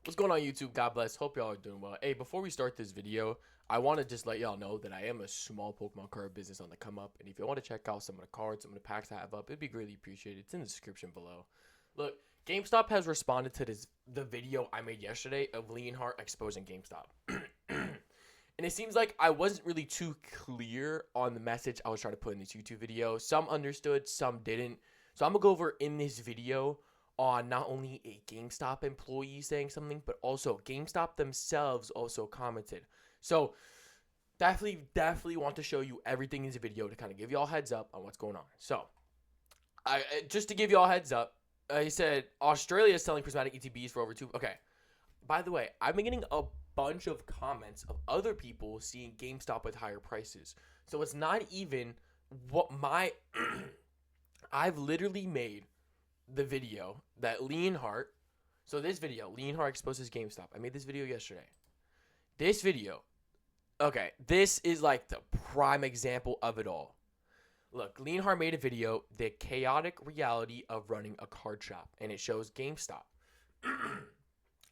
What's going on, YouTube? God bless. Hope y'all are doing well. Hey, before we start this video, I want to just let y'all know that I am a small Pokemon card business on the come up. And if you want to check out some of the cards, some of the packs I have up, it'd be greatly appreciated. It's in the description below. Look, GameStop has responded to the video I made yesterday of Leonhardt exposing GameStop. And it seems like I wasn't really too clear on the message I was trying to put in this YouTube video. Some understood, some didn't. So I'm going to go over in this video on not only a GameStop employee saying something, but also GameStop themselves also commented. So definitely want to show you everything in this video to kind of give y'all heads up on what's going on. So just to give y'all heads up, he said Australia is selling prismatic ETBs for over two. Okay. By the way, I've been getting a bunch of comments of other people seeing GameStop with higher prices. So it's not even what my I've literally made the video that Leonhardt. So this video, Leonhardt exposes GameStop. I made this video yesterday. This video, okay, this is like the prime example of it all. Look, Leonhardt made a video, The Chaotic Reality of Running a Card Shop, and it shows GameStop.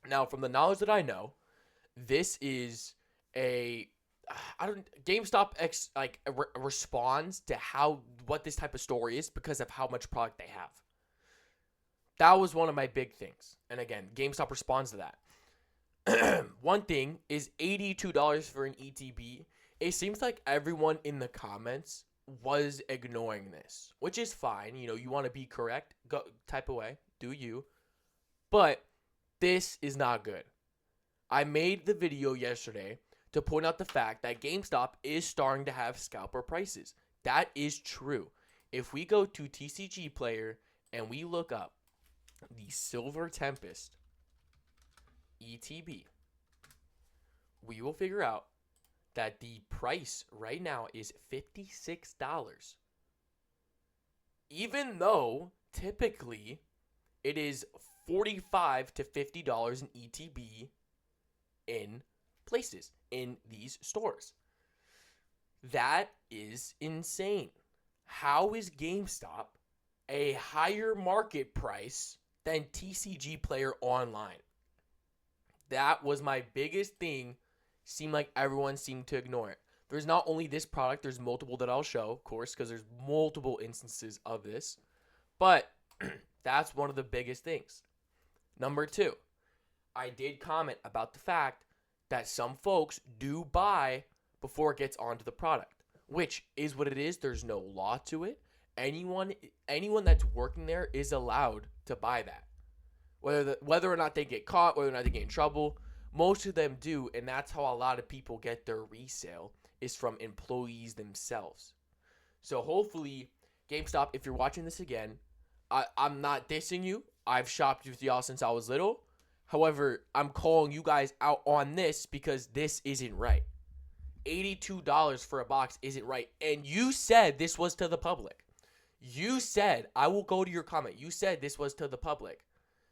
Now, from the knowledge that I know, this is GameStop responds to what this type of store is because of how much product they have. That was one of my big things. And again, GameStop responds to that. One thing is $82 for an ETB. It seems like everyone in the comments was ignoring this, which is fine. You know, you want to be correct, go type away, do you. But this is not good. I made the video yesterday to point out the fact that GameStop is starting to have scalper prices. That is true. If we go to TCG Player and we look up the Silver Tempest ETB, we will figure out that the price right now is $56. Even though typically it is $45 to $50 in ETB in places in these stores. That is insane. How is GameStop a higher market price than TCG Player Online? That was my biggest thing. Seemed like everyone seemed to ignore it. There's not only this product, there's multiple that I'll show, of course, because there's multiple instances of this. But that's one of the biggest things. Number two, I did comment about the fact that some folks do buy before it gets onto the product, which is what it is. There's no law to it. Anyone that's working there is allowed to buy that. Whether or not they get caught, whether or not they get in trouble, most of them do, and that's how a lot of people get their resale is from employees themselves. So hopefully, GameStop, if you're watching this again, I'm not dissing you. I've shopped with y'all since I was little. However, I'm calling you guys out on this because this isn't right. $82 for a box isn't right. And you said this was to the public. You said, I will go to your comment. You said this was to the public.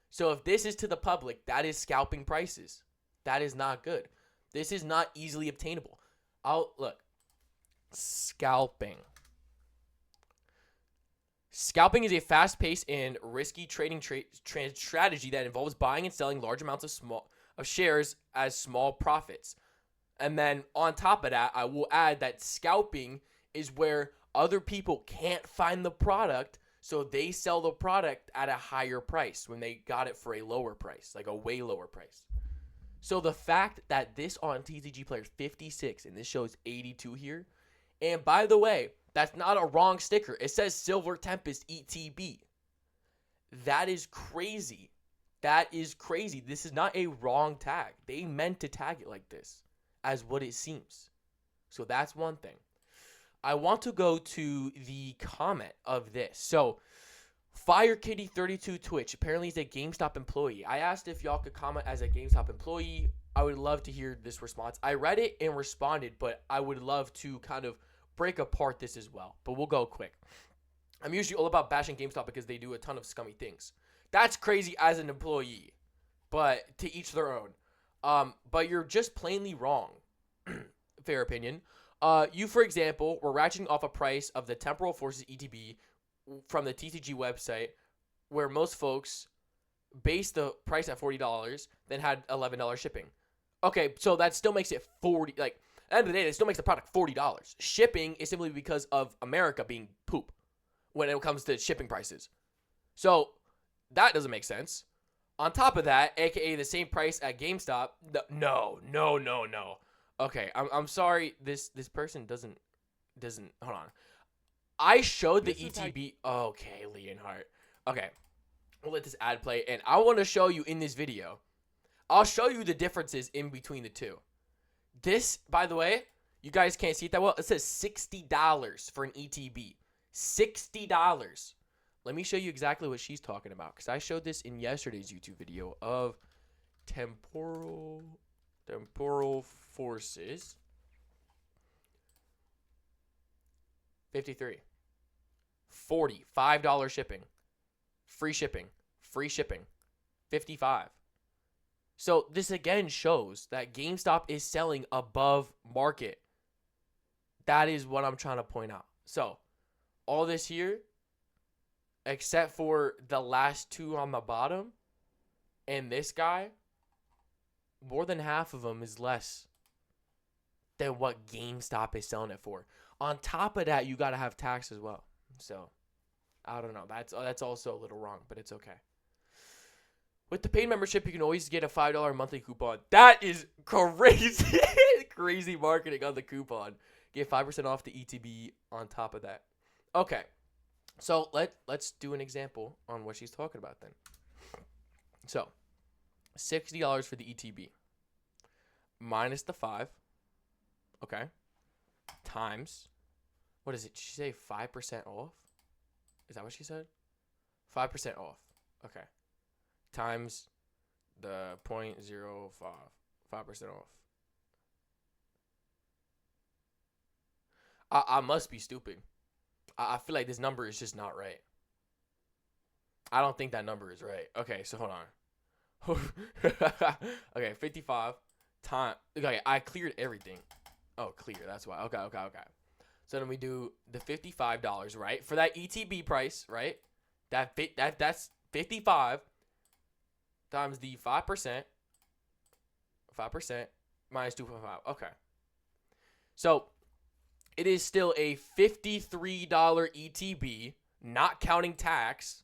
So if this is to the public, that is scalping prices. That is not good. This is not easily obtainable. Look. Scalping. Scalping is a fast-paced and risky trading strategy that involves buying and selling large amounts of shares as small profits. And then on top of that, I will add that scalping is where other people can't find the product, so they sell the product at a higher price when they got it for a lower price, like a way lower price. So the fact that this on TCG Player is 56 and this shows 82 here, and by the way, that's not a wrong sticker. It says Silver Tempest ETB. That is crazy. That is crazy. This is not a wrong tag. They meant to tag it like this, as what it seems. So that's one thing. I want to go to the comment of this. So, FireKitty32 Twitch. Apparently he's a GameStop employee. I asked if y'all could comment as a GameStop employee. I would love to hear this response. I read it and responded, but I would love to kind of break apart this as well. But we'll go quick. I'm usually all about bashing GameStop because they do a ton of scummy things. That's crazy as an employee, but to each their own. But you're just plainly wrong. Fair opinion. You, for example, were ratcheting off a price of the Temporal Forces ETB from the TCG website, where most folks based the price at $40, then had $11 shipping. Okay, so that still makes it 40. Like at the end of the day, it still makes the product $40. Shipping is simply because of America being poop when it comes to shipping prices. So that doesn't make sense. On top of that, aka the same price at GameStop. No. Okay, I'm sorry. This person doesn't hold on. I showed the ETB. Okay, Leonhardt. Okay, we'll let this ad play, and I want to show you in this video. I'll show you the differences in between the two. This, by the way, you guys can't see it that well. It says $60 for an ETB. $60. Let me show you exactly what she's talking about, because I showed this in yesterday's YouTube video of temporal forces. 53. 40. $5 shipping. Free shipping. 55. So this again shows that GameStop is selling above market. That is what I'm trying to point out. So all this here, except for the last two on the bottom and this guy, more than half of them is less than what GameStop is selling it for. On top of that, you got to have tax as well. So I don't know. That's also a little wrong, but it's okay. With the paid membership, you can always get a $5 monthly coupon. That is crazy. Crazy marketing on the coupon. Get 5% off the ETB on top of that. Okay. So let's do an example on what she's talking about then. So $60 for the ETB. Minus the 5. Okay. Times. What is it? Did she say 5% off? Is that what she said? 5% off. Okay. Times the 0.05. 5% off. I must be stupid. I feel like this number is just not right. I don't think that number is right. Okay, so hold on. Okay, 55 time. Okay, I cleared everything. Oh, clear. That's why. Okay. So then we do the $55, right? For that ETB price, right? That's 55 times the 5%. 5% minus 2.5. Okay. So it is still a $53 ETB, not counting tax,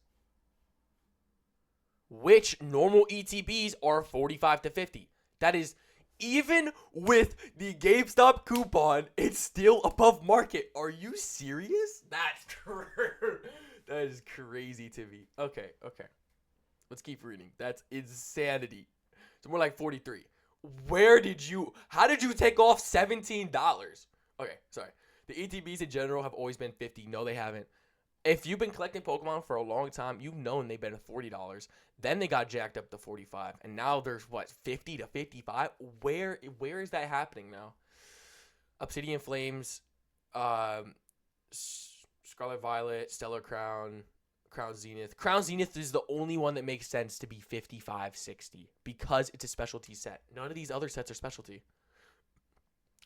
which normal ETBs are 45 to 50. That is, even with the GameStop coupon, it's still above market. Are you serious? That is crazy to me. Okay. Let's keep reading. That's insanity. It's more like 43. How did you take off $17? Okay, sorry. The ETBs in general have always been 50. No, they haven't. If you've been collecting Pokemon for a long time, you've known they've been $40. Then they got jacked up to 45, and now there's 50 to 55. Where is that happening now? Obsidian Flames, Scarlet Violet, Stellar Crown, Crown Zenith. Crown Zenith is the only one that makes sense to be 55, 60 because it's a specialty set. None of these other sets are specialty.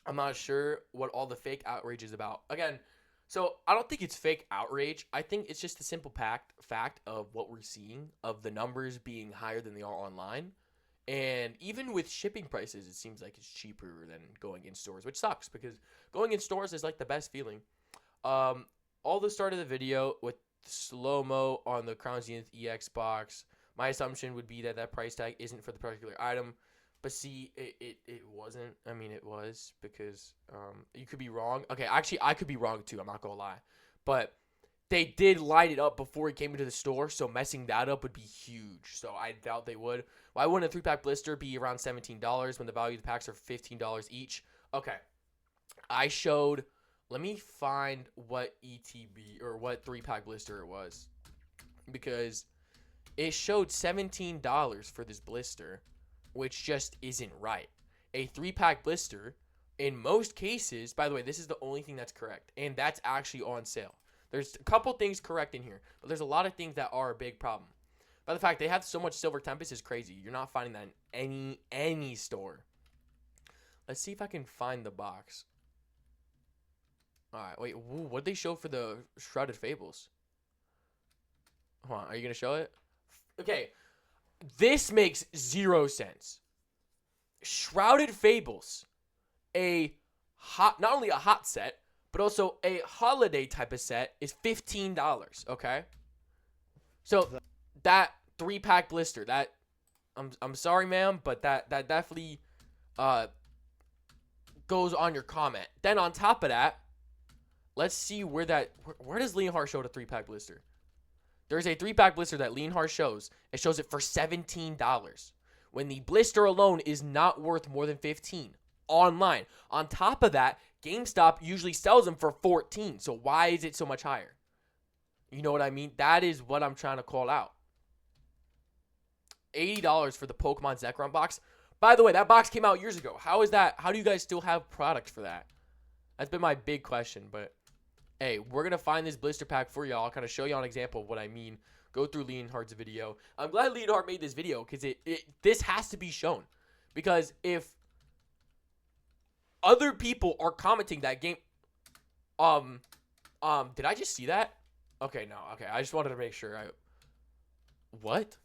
I'm not sure what all the fake outrage is about. Again, so I don't think it's fake outrage. I think it's just the simple fact of what we're seeing, of the numbers being higher than they are online. And even with shipping prices, it seems like it's cheaper than going in stores, which sucks because going in stores is like the best feeling. All the start of the video with slow-mo on the Crown Zenith EX box, my assumption would be that price tag isn't for the particular item. But see, it wasn't. I mean, it was because you could be wrong. Okay, actually, I could be wrong too. I'm not going to lie. But they did light it up before it came into the store, so messing that up would be huge. So I doubt they would. Why wouldn't a 3-pack blister be around $17 when the value of the packs are $15 each? Okay. I showed. Let me find what ETB or what 3-pack blister it was. Because it showed $17 for this blister, which just isn't right. A 3-pack blister, in most cases, by the way, this is the only thing that's correct, and that's actually on sale. There's a couple things correct in here, but there's a lot of things that are a big problem. By the fact they have so much Silver Tempest is crazy. You're not finding that in any store. Let's see if I can find the box. All right, wait, what did they show for the Shrouded Fables? Hold on, are you going to show it? Okay. This makes zero sense. Shrouded Fables, not only a hot set, but also a holiday type of set is $15. Okay, so that 3-pack blister, that I'm sorry, ma'am, but that definitely goes on your comment. Then on top of that, let's see where does Leonhardt show the 3-pack blister? There's a 3-pack blister that Leonhardt shows. It shows it for $17. When the blister alone is not worth more than $15 online. On top of that, GameStop usually sells them for $14. So why is it so much higher? You know what I mean? That is what I'm trying to call out. $80 for the Pokemon Zekrom box. By the way, that box came out years ago. How is that? How do you guys still have product for that? That's been my big question. But hey, we're going to find this blister pack for y'all. I'll kind of show y'all an example of what I mean. Go through Leonhardt's video. I'm glad Leonhardt made this video because this has to be shown. Because if other people are commenting that game, did I just see that? Okay, no. Okay, I just wanted to make sure. What?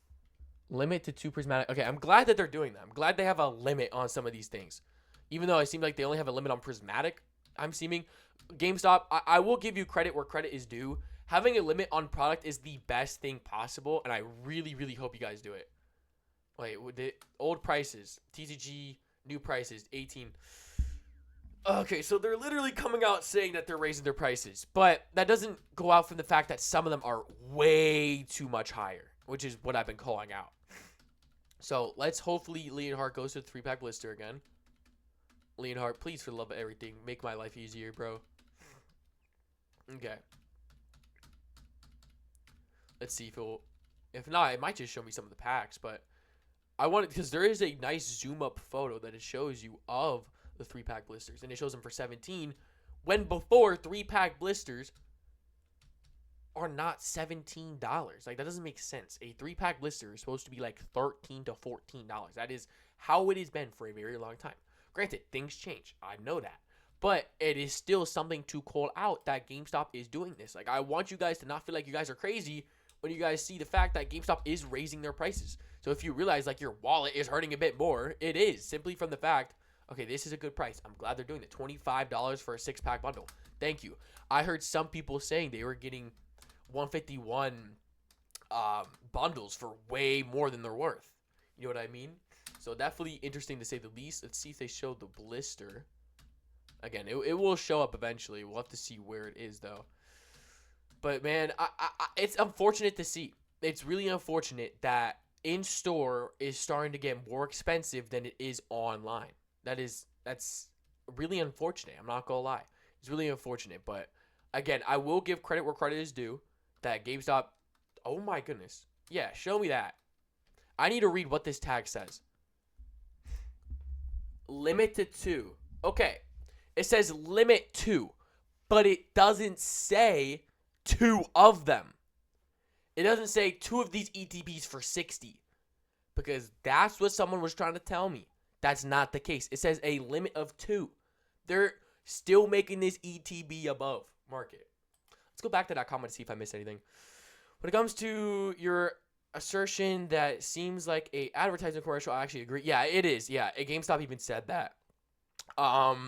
Limit to 2 prismatic. Okay, I'm glad that they're doing that. I'm glad they have a limit on some of these things. Even though it seems like they only have a limit on prismatic, I'm seeming. GameStop, I will give you credit where credit is due. Having a limit on product is the best thing possible, and I really, really hope you guys do it. Wait, the old prices, TCG, new prices, 18. Okay, so they're literally coming out saying that they're raising their prices, but that doesn't go out from the fact that some of them are way too much higher, which is what I've been calling out. So let's hopefully Leonhardt goes to the 3-pack blister again. Leonhardt, please, for the love of everything, make my life easier, bro. Okay. Let's see if it'll. If not, it might just show me some of the packs, but I want it because there is a nice zoom up photo that it shows you of the 3-pack blisters, and it shows them for 17 when before 3-pack blisters are not $17. Like, that doesn't make sense. A 3-pack blister is supposed to be like $13 to $14. That is how it has been for a very long time. Granted, things change. I know that. But it is still something to call out that GameStop is doing this. Like, I want you guys to not feel like you guys are crazy when you guys see the fact that GameStop is raising their prices. So if you realize, like, your wallet is hurting a bit more, it is. Simply from the fact, okay, this is a good price. I'm glad they're doing it. $25 for a 6-pack bundle. Thank you. I heard some people saying they were getting 151 bundles for way more than they're worth. You know what I mean? So definitely interesting to say the least. Let's see if they show the blister. Again, it will show up eventually. We'll have to see where it is, though. But, man, it's unfortunate to see. It's really unfortunate that in-store is starting to get more expensive than it is online. That's really unfortunate. I'm not going to lie. It's really unfortunate. But, again, I will give credit where credit is due. That GameStop, oh, my goodness. Yeah, show me that. I need to read what this tag says. Limit to 2. Okay. It says limit 2, but it doesn't say 2 of them. It doesn't say 2 of these ETBs for 60, because that's what someone was trying to tell me. That's not the case. It says a limit of 2. They're still making this ETB above market. Let's go back to that comment to see if I missed anything. When it comes to your assertion that seems like a advertising commercial, I actually agree. Yeah, it is. Yeah, GameStop even said that.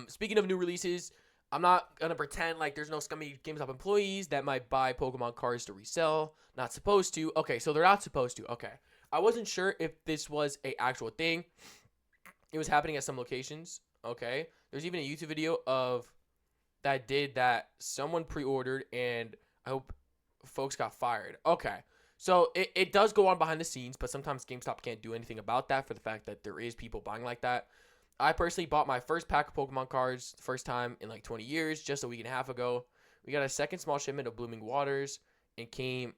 Speaking of new releases, I'm not gonna pretend like there's no scummy GameStop employees that might buy Pokemon cards to resell. Not supposed to. Okay, so they're not supposed to. Okay. I wasn't sure if this was a actual thing. It was happening at some locations. Okay. There's even a YouTube video of that did that someone pre-ordered, and I hope folks got fired. Okay. So it does go on behind the scenes, but sometimes GameStop can't do anything about that for the fact that there is people buying like that. I personally bought my first pack of Pokemon cards, first time in like 20 years, just a week and a half ago. We got a second small shipment of Blooming Waters and came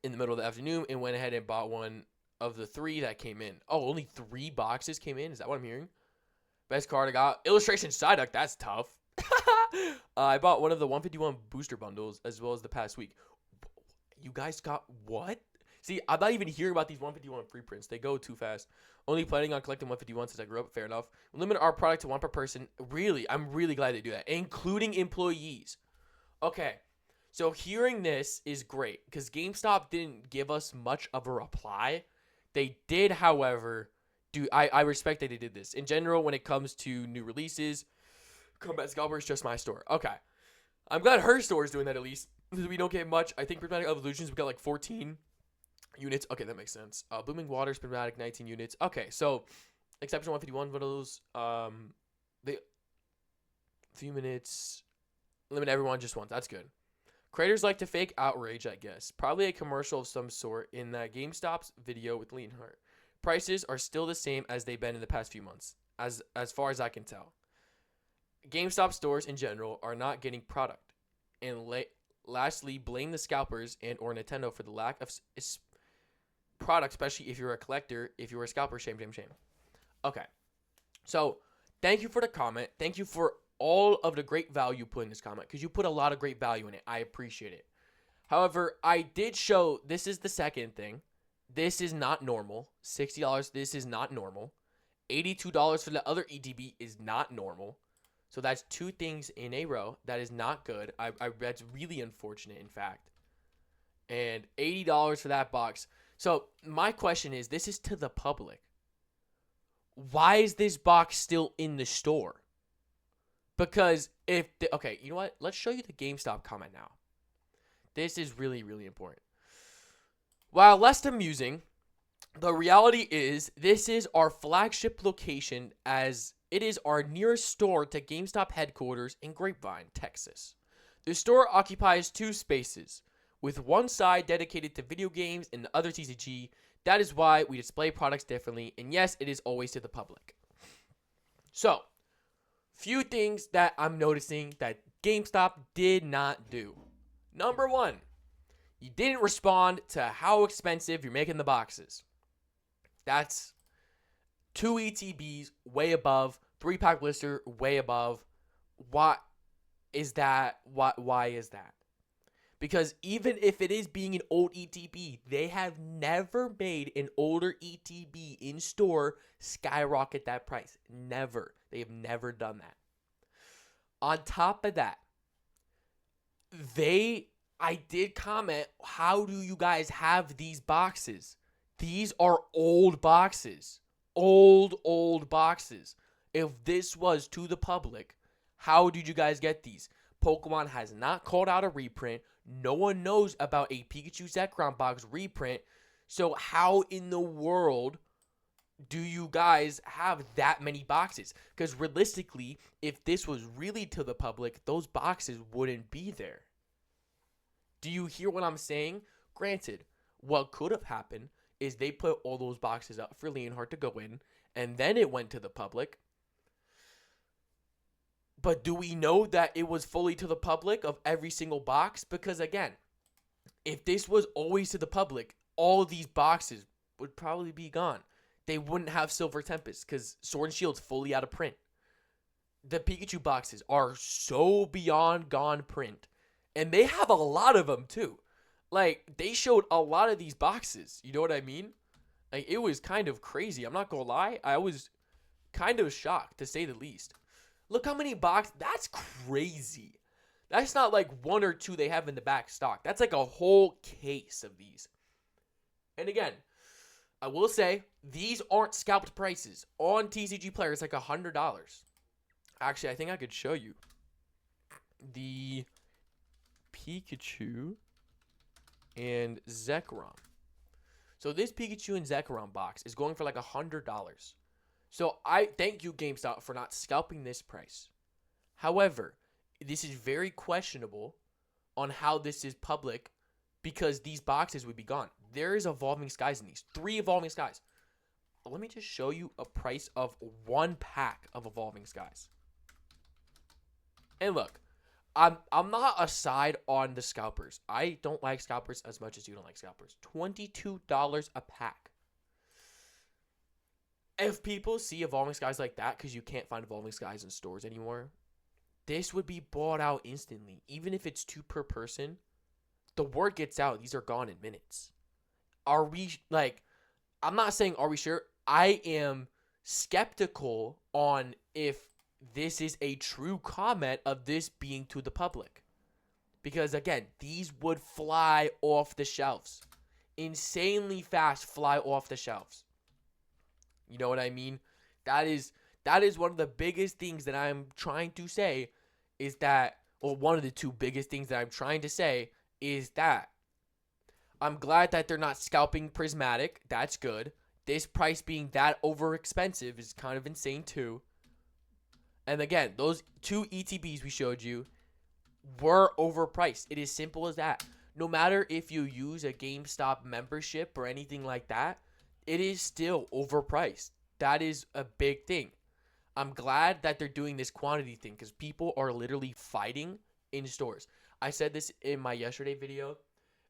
in the middle of the afternoon and went ahead and bought one of the 3 that came in. Oh, only 3 boxes came in? Is that what I'm hearing? Best card I got. Illustration Psyduck. That's tough. I bought one of the 151 booster bundles as well as the past week. You guys got what? See, I'm not even hearing about these 151 free prints. They go too fast. Only planning on collecting 151 since I grew up. Fair enough. We limit our product to 1 per person. Really, I'm really glad they do that, including employees. Okay, so hearing this is great because GameStop didn't give us much of a reply. They did, however, I respect that they did this. In general, when it comes to new releases, Combat Scalper is just my store. Okay. I'm glad her store is doing that at least. We don't get much. I think Prismatic Evolutions, we got like 14 units. Okay, that makes sense. Booming Waters, Prismatic, 19 units. Okay, so Exception 151 of those. They few minutes. Limit everyone just once. That's good. Creators like to fake outrage, I guess. Probably a commercial of some sort in that GameStop's video with Leonhardt. Prices are still the same as they've been in the past few months, as far as I can tell. GameStop stores in general are not getting product. And lastly, blame the scalpers and or Nintendo for the lack of product, especially if you're a collector. If you're a scalper, shame, shame, shame. Okay. So, thank you for the comment. Thank you for all of the great value put in this comment, because you put a lot of great value in it. I appreciate it. However, I did show, this is the second thing. This is not normal. $60, this is not normal. $82 for the other ETB is not normal. So that's two things in a row. That is not good. That's really unfortunate, in fact. And $80 for that box. So my question is, this is to the public. Why is this box still in the store? Because okay, you know what? Let's show you the GameStop comment now. This is really, really important. While less amusing, the reality is this is our flagship location, as it is our nearest store to GameStop headquarters in Grapevine, Texas. The store occupies two spaces, with one side dedicated to video games and the other TCG. That is why we display products differently, and yes, it is always to the public. So, few things that I'm noticing that GameStop did not do. Number one, you didn't respond to how expensive you're making the boxes. That's 2 ETBs way above, 3-pack blister way above. Why is that? Why is that? Because even if it is being an old ETB, they have never made an older ETB in store skyrocket that price. Never. They have never done that. On top of that, I did comment, how do you guys have these boxes? These are old boxes. Old boxes. If this was to the public, how did you guys get these? Pokemon has not called out a reprint. No one knows about a Pikachu Zekrom box reprint. So how in the world do you guys have that many boxes? Because realistically, if this was really to the public, those boxes wouldn't be there. Do you hear what I'm saying? Granted, what could have happened is they put all those boxes up for Leonhardt to go in, and then it went to the public. But do we know that it was fully to the public of every single box? Because again, if this was always to the public, all of these boxes would probably be gone. They wouldn't have Silver Tempest because Sword and Shield's fully out of print. The Pikachu boxes are so beyond gone print. And they have a lot of them too. Like, they showed a lot of these boxes. You know what I mean? Like, it was kind of crazy. I'm not gonna lie. I was kind of shocked, to say the least. Look how many boxes. That's crazy. That's not like one or two they have in the back stock. That's like a whole case of these. And again, I will say, these aren't scalped prices. On TCG Player, it's like $100. Actually, I think I could show you. The Pikachu and Zekrom. So this Pikachu and Zekrom box is going for like $100. So I thank you, GameStop, for not scalping this price. However, this is very questionable on how this is public, because these boxes would be gone. There is Evolving Skies in these. 3 Evolving Skies. Let me just show you a price of 1 pack of Evolving Skies. And look, I'm not a side on the scalpers. I don't like scalpers as much as you don't like scalpers. $22 a pack. If people see Evolving Skies like that, because you can't find Evolving Skies in stores anymore, this would be bought out instantly. Even if it's 2 per person, the word gets out. These are gone in minutes. Are we, like, I'm not saying are we sure. I am skeptical on if this is a true comment of this being to the public. Because, again, these would fly off the shelves. insanely fast fly off the shelves. You know what I mean? That is one of the biggest things that I'm trying to say is that, or one of the two biggest things that I'm trying to say is that I'm glad that they're not scalping Prismatic. That's good. This price being that over expensive is kind of insane too. And again, those two ETBs we showed you were overpriced. It is simple as that. No matter if you use a GameStop membership or anything like that, it is still overpriced. That is a big thing. I'm glad that they're doing this quantity thing because people are literally fighting in stores. I said this in my yesterday video.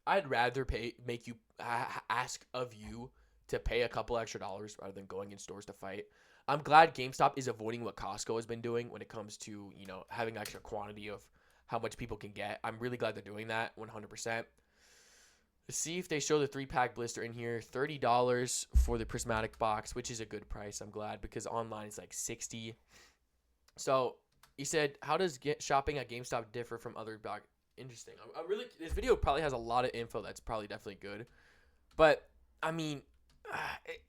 I'd rather make you ask of you to pay a couple extra dollars rather than going in stores to fight. I'm glad GameStop is avoiding what Costco has been doing when it comes to, having extra quantity of how much people can get. I'm really glad they're doing that 100%. Let's see if they show the 3-pack blister in here. $30 for the prismatic box, which is a good price. I'm glad because online it's like $60. So he said, how does shopping at GameStop differ from other box? Interesting. This video probably has a lot of info that's probably definitely good. But, I mean,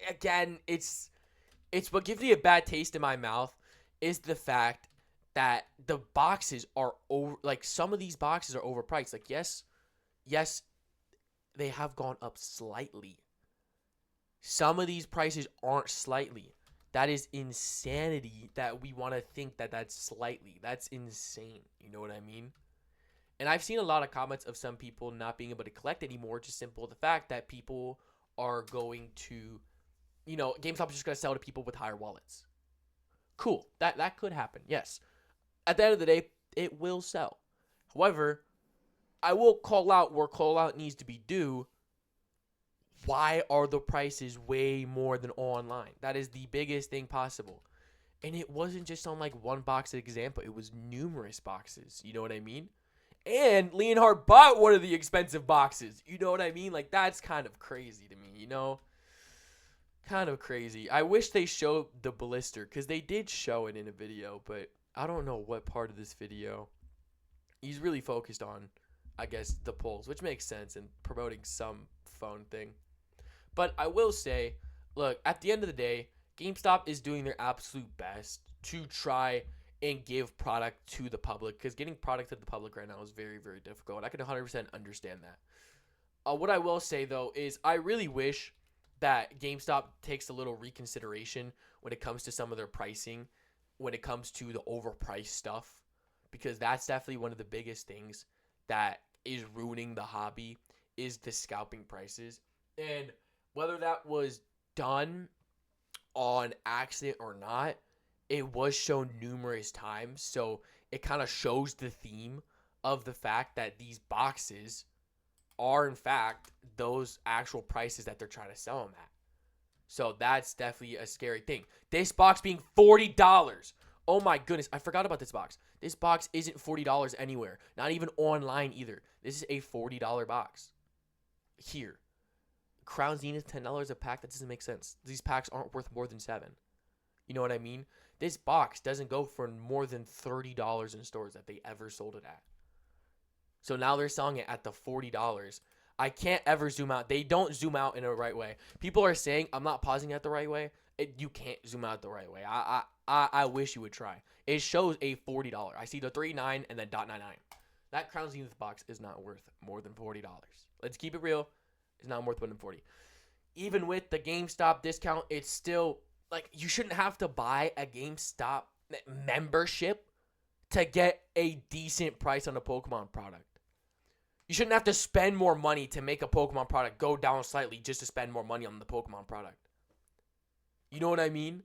again, it's what gives me a bad taste in my mouth is the fact that the boxes are some of these boxes are overpriced. Like, yes, they have gone up slightly. Some of these prices aren't slightly. That is insanity that we want to think that that's slightly. That's insane. You know what I mean? And I've seen a lot of comments of some people not being able to collect anymore, just simple the fact that people are going to, GameStop is just going to sell to people with higher wallets. Cool. That could happen, yes. At the end of the day, it will sell. However, I will call out where call out needs to be due. Why are the prices way more than online? That is the biggest thing possible. And it wasn't just on like one box example. It was numerous boxes. You know what I mean? And Leonhard bought one of the expensive boxes. You know what I mean? Like, that's kind of crazy to me, Kind of crazy. I wish they showed the blister because they did show it in a video, but I don't know what part of this video. He's really focused on, I guess, the polls, which makes sense, and promoting some phone thing. But I will say, look, at the end of the day, GameStop is doing their absolute best to try and give product to the public, because getting product to the public right now is very, very difficult, and I can 100% understand that. What I will say, though, is I really wish that GameStop takes a little reconsideration when it comes to some of their pricing, when it comes to the overpriced stuff, because that's definitely one of the biggest things that is ruining the hobby is the scalping prices. And whether that was done on accident or not, it was shown numerous times. So it kind of shows the theme of the fact that these boxes are in fact those actual prices that they're trying to sell them at. So that's definitely a scary thing. This box being $40. Oh my goodness, I forgot about this box. This box isn't $40 anywhere. Not even online either. This is a $40 box. Here. Crown Zenith, $10 a pack. That doesn't make sense. These packs aren't worth more than $7. You know what I mean? This box doesn't go for more than $30 in stores that they ever sold it at. So now they're selling it at the $40. I can't ever zoom out. They don't zoom out in a right way. People are saying I'm not pausing it the right way. You can't zoom out the right way. I wish you would try. It shows a $40. I see the 39 and then .99. That Crown Zenith box is not worth more than $40. Let's keep it real. It's not worth more than $40. Even with the GameStop discount, it's still like you shouldn't have to buy a GameStop membership to get a decent price on a Pokemon product. You shouldn't have to spend more money to make a Pokemon product go down slightly just to spend more money on the Pokemon product. You know what I mean?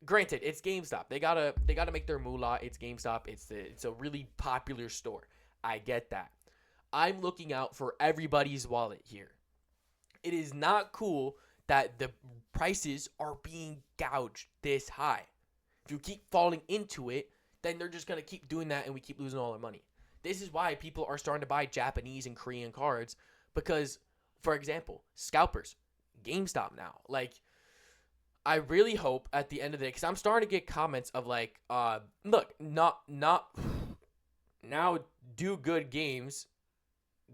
Granted, it's GameStop. They gotta make their moolah. It's GameStop. It's a really popular store. I get that. I'm looking out for everybody's wallet here. It is not cool that the prices are being gouged this high. If you keep falling into it, then they're just going to keep doing that and we keep losing all our money. This is why people are starting to buy Japanese and Korean cards because, for example, scalpers, GameStop now. Like, I really hope at the end of the day, because I'm starting to get comments of like, look, not now do good games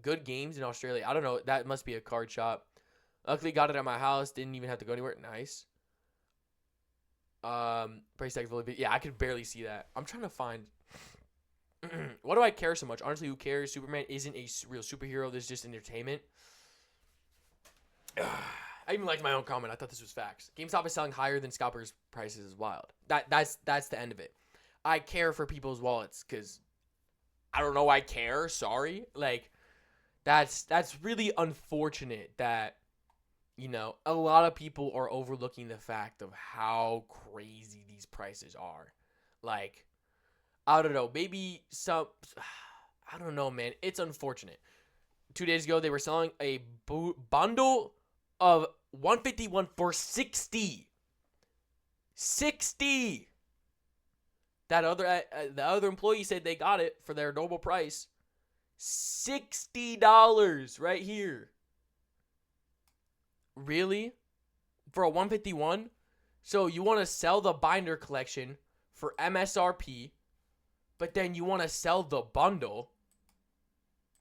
in Australia. I don't know. That must be a card shop. Luckily, got it at my house. Didn't even have to go anywhere. Nice. Price tag fully. Yeah, I could barely see that. I'm trying to find. Why do I care so much? Honestly, who cares? Superman isn't a real superhero. This is just entertainment. I even liked my own comment. I thought this was facts. GameStop is selling higher than scalpers' prices is wild. That's the end of it. I care for people's wallets because I don't know. I care. Sorry. Like, that's really unfortunate that, you know, a lot of people are overlooking the fact of how crazy these prices are. Like, I don't know. Maybe some. I don't know, man. It's unfortunate. 2 days ago, they were selling a bundle of 151 for 60. 60. That other the other employee said they got it for their normal price. $60 right here. Really? For a 151? So you want to sell the binder collection for MSRP, but then you want to sell the bundle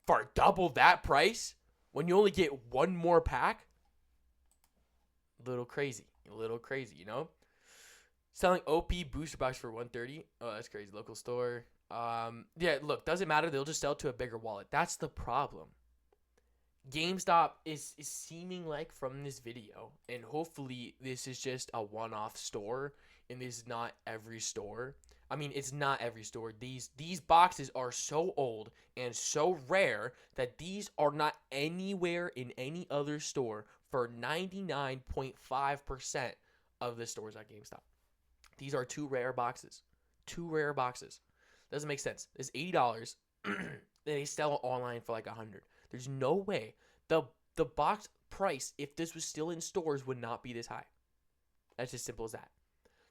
for double that price when you only get one more pack? Little crazy, you know? Selling OP booster box for 130. Oh, that's crazy. Local store. Yeah, look, doesn't matter. They'll just sell it to a bigger wallet. That's the problem. GameStop is seeming like from this video, and hopefully this is just a one-off store, and this is not every store. I mean, it's not every store. These boxes are so old and so rare that these are not anywhere in any other store for 99.5% of the stores at GameStop. These are two rare boxes. Doesn't make sense. It's $80. They sell it online for like $100. There's no way the box price, if this was still in stores, would not be this high. That's as simple as that.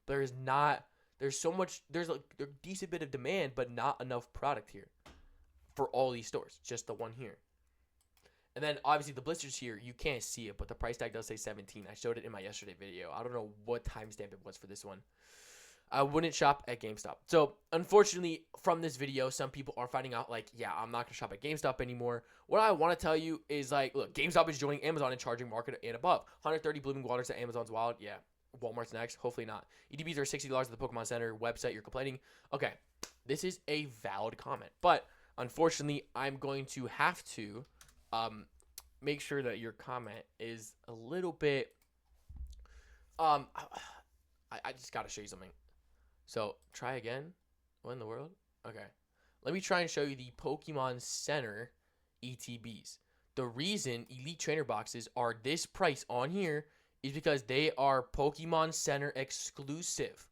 There's a decent bit of demand, but not enough product here for all these stores. Just the one here. And then obviously the blisters here, you can't see it, but the price tag does say 17. I showed it in my yesterday video. I don't know what timestamp it was for this one. I wouldn't shop at GameStop. So unfortunately, from this video, some people are finding out like, yeah, I'm not gonna shop at GameStop anymore. What I want to tell you is like, look, GameStop is joining Amazon in charging market and above. 130 blooming waters at Amazon's wild. Yeah, Walmart's next. Hopefully not. ETBs are $60 at the Pokemon Center website. You're complaining. Okay, this is a valid comment, but unfortunately, I'm going to have to make sure that your comment is a little bit. I just gotta show you something. So try again. What in the world? Okay, let me try and show you the Pokemon Center ETBs. The reason Elite Trainer boxes are this price on here is because they are Pokemon Center exclusive.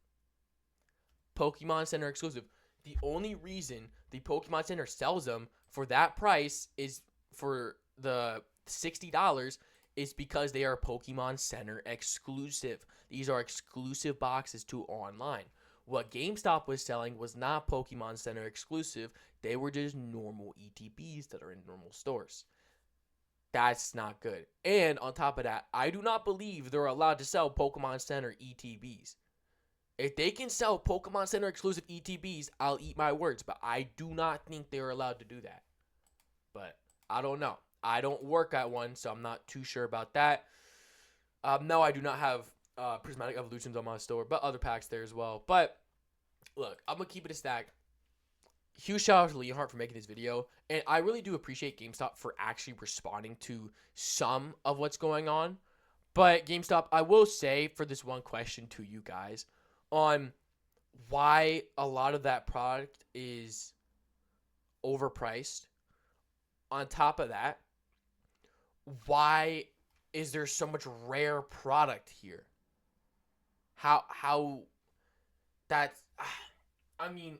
Pokemon Center exclusive. The only reason the Pokemon Center sells them for that price is for the $60 is because they are Pokemon Center exclusive. These are exclusive boxes to online. What GameStop was selling was not Pokemon Center exclusive. They were just normal ETBs that are in normal stores. That's not good. And on top of that, I do not believe they're allowed to sell Pokemon Center ETBs. If they can sell Pokemon Center exclusive ETBs, I'll eat my words. But I do not think they're allowed to do that. But I don't know. I don't work at one, so I'm not too sure about that. No, I do not have Prismatic Evolutions on my store, but other packs there as well. But look, I'm going to keep it a stack. Huge shout out to Leonhardt for making this video. And I really do appreciate GameStop for actually responding to some of what's going on. But GameStop, I will say for this one question to you guys on why a lot of that product is overpriced. On top of that, why is there so much rare product here? How that's, I mean,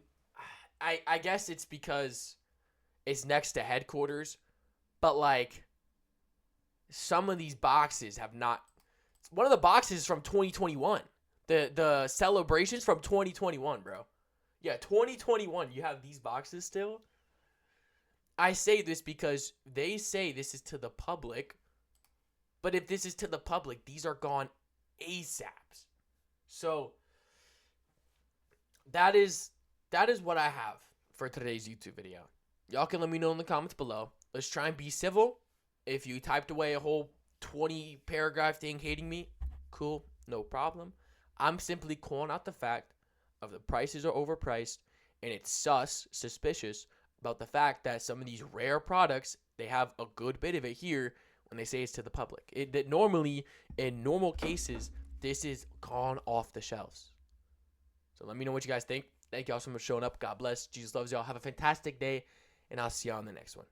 I guess it's because it's next to headquarters, but like some of these boxes have not. One of the boxes is from 2021. The celebrations from 2021, bro. Yeah, 2021. You have these boxes still. I say this because they say this is to the public, but if this is to the public, these are gone ASAPs. So that is what I have for today's YouTube video. Y'all can let me know in the comments below. Let's try and be civil. If you typed away a whole 20 paragraph thing hating me, cool, no problem. I'm simply calling out the fact of the prices are overpriced, and it's suspicious about the fact that some of these rare products, they have a good bit of it here when they say it's to the public. That normally, in normal cases, this is gone off the shelves. So let me know what you guys think. Thank y'all so much for showing up. God bless. Jesus loves y'all. Have a fantastic day, and I'll see y'all on the next one.